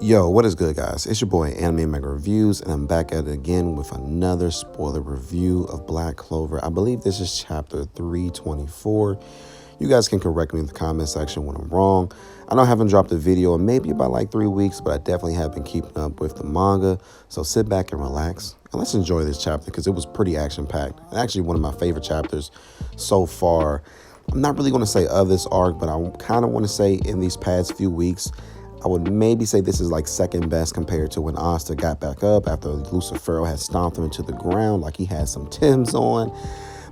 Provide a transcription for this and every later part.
Yo, what is good, guys? It's your boy Anime and Mega Reviews, and I'm back at it again with another spoiler review of Black Clover. I believe this is chapter 324. You guys can correct me in the comment section when I'm wrong. I know I haven't dropped a video in maybe about like 3 weeks, but I definitely have been keeping up with the manga. So sit back and relax, and let's enjoy this chapter because it was pretty action-packed. And actually one of my favorite chapters so far. I'm not really going to say of this arc, but I kind of want to say in these past few weeks, I would maybe say this is like second best compared to when Asta got back up after Lucifero had stomped him into the ground like he had some Timbs on.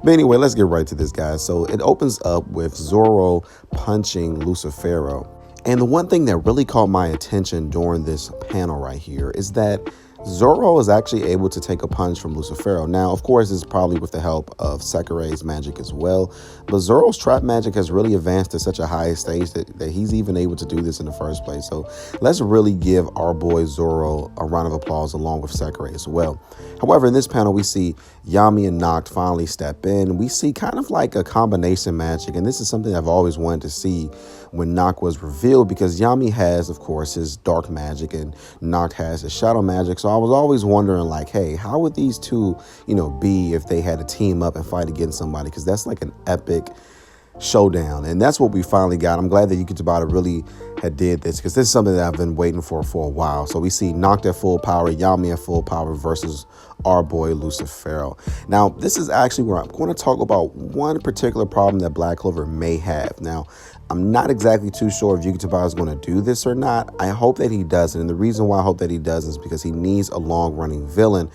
But anyway, let's get right to this, guys. So it opens up with Zoro punching Lucifero. And the one thing that really caught my attention during this panel right here is that Zoro is actually able to take a punch from Lucifero. Now, of course, it's probably with the help of Sakurai's magic as well. But Zoro's trap magic has really advanced to such a high stage that he's even able to do this in the first place. So let's really give our boy Zoro a round of applause along with Sakurai as well. However, in this panel, we see Yami and Nacht finally step in. We see kind of like a combination magic. And this is something I've always wanted to see when Nacht was revealed, because Yami has, of course, his dark magic and Nacht has his shadow magic. So I was always wondering, like, hey, how would these two, be if they had to team up and fight against somebody? Because that's like an epic showdown. And that's what we finally got. I'm glad that Yuki Tabata really had did this, because this is something that I've been waiting for a while. So we see Nacht at full power, Yami at full power versus our boy Lucifero. Now, this is actually where I'm going to talk about one particular problem that Black Clover may have. Now, I'm not exactly too sure if Yuki Tabata is going to do this or not. I hope that he doesn't. And the reason why I hope that he doesn't is because he needs a long-running villain.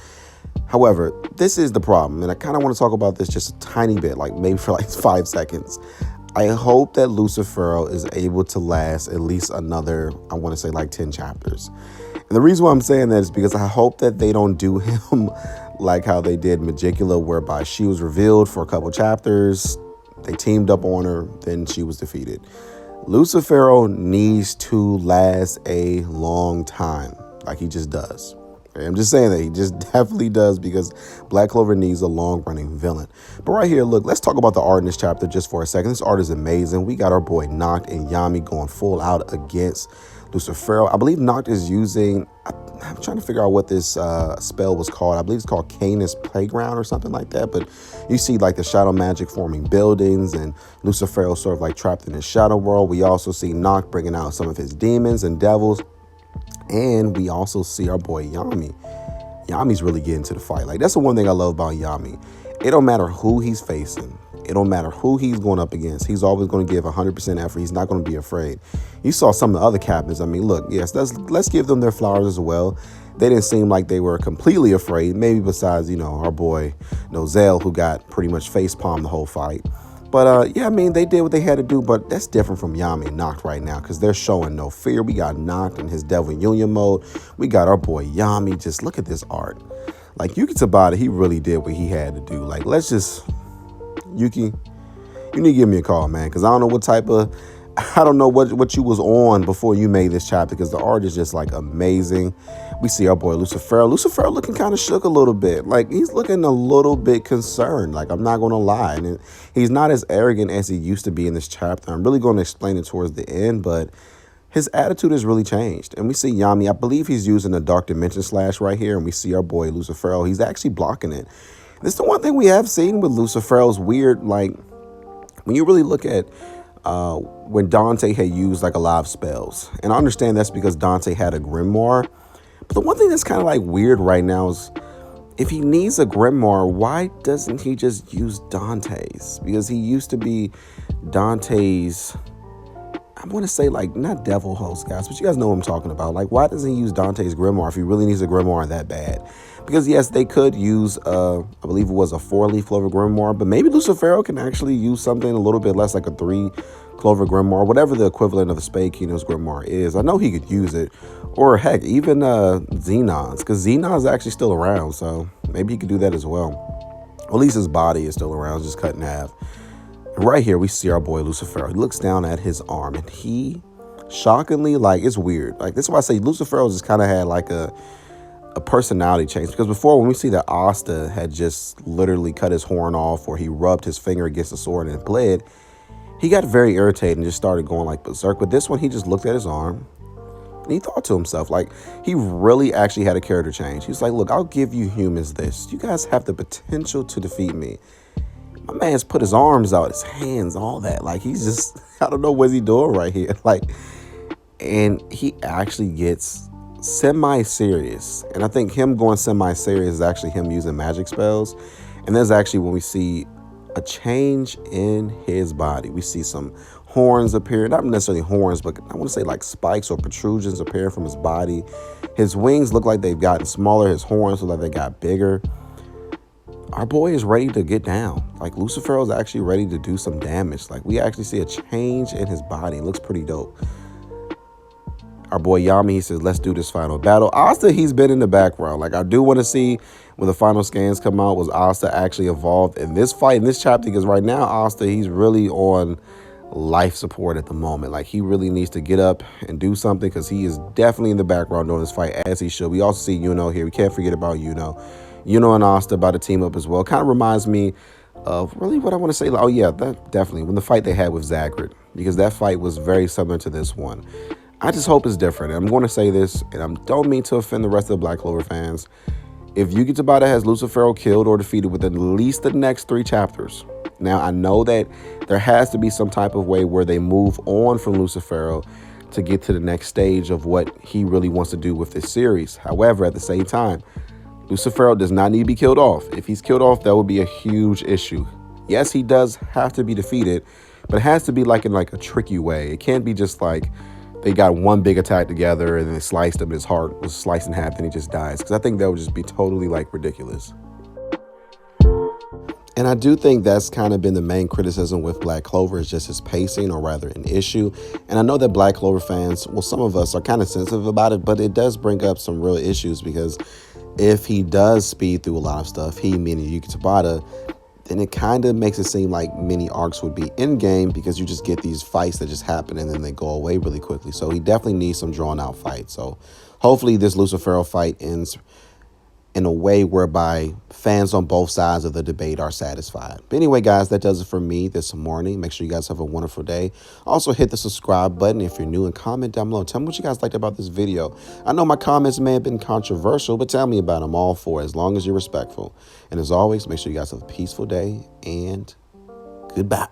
However, this is the problem. And I kind of want to talk about this just a tiny bit, like maybe for like 5 seconds. I hope that Lucifero is able to last at least another, I want to say like 10 chapters. And the reason why I'm saying that is because I hope that they don't do him like how they did Magicula, whereby she was revealed for a couple chapters. They teamed up on her, then she was defeated. Lucifero needs to last a long time, like he just does. Okay, I'm just saying that he just definitely does, because Black Clover needs a long-running villain. But right here, look, let's talk about the art in this chapter just for a second. This art is amazing. We got our boy Nacht and Yami going full out against Lucifero. I believe Nacht is using, I'm trying to figure out what this spell was called. I believe it's called Canis Playground or something like that. But you see like the shadow magic forming buildings, and Lucifero sort of like trapped in his shadow world. We also see Nacht bringing out some of his demons and devils. And we also see our boy Yami. Yami's really getting to the fight. Like, that's the one thing I love about Yami. It don't matter who he's facing. It don't matter who he's going up against. He's always going to give 100% effort. He's not going to be afraid. You saw some of the other captains. I mean, look, yes, let's give them their flowers as well. They didn't seem like they were completely afraid. Maybe besides, our boy Nozel, who got pretty much facepalm the whole fight. But yeah, I mean, they did what they had to do, but that's different from Yami and Nacht right now, because they're showing no fear. We got Nacht in his Devil Union mode. We got our boy Yami. Just look at this art. Like, Yuki Tabata, he really did what he had to do. Like, let's just, Yuki, you need to give me a call, man, because I don't know what type of, I don't know what you was on before you made this chapter, because the art is just like amazing. We see our boy Lucifero. Lucifero looking kind of shook a little bit. Like, he's looking a little bit concerned. Like, I'm not going to lie. And he's not as arrogant as he used to be in this chapter. I'm really going to explain it towards the end, but his attitude has really changed. And we see Yami, I believe he's using a Dark Dimension Slash right here. And we see our boy Lucifero. He's actually blocking it. This is the one thing we have seen with Lucifero's weird, like, when you really look at when Dante had used like a lot of spells. And I understand that's because Dante had a grimoire. But the one thing that's kind of like weird right now is, if he needs a grimoire, why doesn't he just use Dante's? Because he used to be Dante's, I want to say, like, not devil host, guys, but you guys know what I'm talking about. Like, why doesn't he use Dante's grimoire if he really needs a grimoire that bad? Because, yes, they could use, I believe it was a 4-leaf clover grimoire, but maybe Lucifero can actually use something a little bit less, like a 3-clover grimoire, whatever the equivalent of the Spade Kingdom's grimoire is. I know he could use it. Or, heck, even Xenon's, because Xenon's actually still around, so maybe he could do that as well. Or at least his body is still around, just cut in half. And right here, we see our boy Lucifero. He looks down at his arm, and he, shockingly, like, it's weird. Like, this is why I say Lucifero just kind of had, like, a personality change, because before, when we see that Asta had just literally cut his horn off, or he rubbed his finger against the sword and it bled, he got very irritated and just started going like berserk. But this one, he just looked at his arm, And he thought to himself, like, he really actually had a character change. He was like, look, I'll give you humans this. You guys have the potential to defeat me. My man's put his arms out, his hands, all that. Like, he's just, I don't know what he's doing right here. Like, and he actually gets semi-serious. And I think him going semi-serious is actually him using magic spells. And there's actually when we see a change in his body. We see some horns appear, not necessarily horns, but I want to say like spikes or protrusions appear from his body. His wings look like they've gotten smaller. His horns look like they got bigger. Our boy is ready to get down. Like, Lucifero is actually ready to do some damage. Like, we actually see a change in his body. It looks pretty dope. Our boy Yami, he says, let's do this final battle. Asta, he's been in the background. Like, I do want to see when the final scans come out, was Asta actually involved in this fight, in this chapter? Because right now, Asta, he's really on life support at the moment. Like, he really needs to get up and do something, because he is definitely in the background during this fight, as he should. We also see Yuno here. We can't forget about Yuno. Yuno and Asta about to team up as well. Kind of reminds me of really what I want to say. Oh, yeah, that definitely. When the fight they had with Zagrid, because that fight was very similar to this one. I just hope it's different. I'm going to say this, and I don't mean to offend the rest of the Black Clover fans. If Yuki Tabata has Lucifero killed or defeated within at least the next 3 chapters. Now, I know that there has to be some type of way where they move on from Lucifero to get to the next stage of what he really wants to do with this series. However, at the same time, Lucifero does not need to be killed off. If he's killed off, that would be a huge issue. Yes, he does have to be defeated, but it has to be like in like a tricky way. It can't be just like they got one big attack together and then sliced him, his heart was sliced in half, and he just dies. Because I think that would just be totally like ridiculous. And I do think that's kind of been the main criticism with Black Clover, is just his pacing, or rather an issue. And I know that Black Clover fans, well, some of us are kind of sensitive about it, but it does bring up some real issues, because if he does speed through a lot of stuff, he meaning Yuki Tabata, then it kind of makes it seem like many arcs would be in game, because you just get these fights that just happen and then they go away really quickly. So he definitely needs some drawn out fights. So hopefully this Lucifero fight ends in a way whereby fans on both sides of the debate are satisfied. But anyway, guys, that does it for me this morning. Make sure you guys have a wonderful day. Also, hit the subscribe button if you're new, and comment down below. Tell me what you guys liked about this video. I know my comments may have been controversial, but tell me about them. I'm all for it, as long as you're respectful. And as always, make sure you guys have a peaceful day, and goodbye.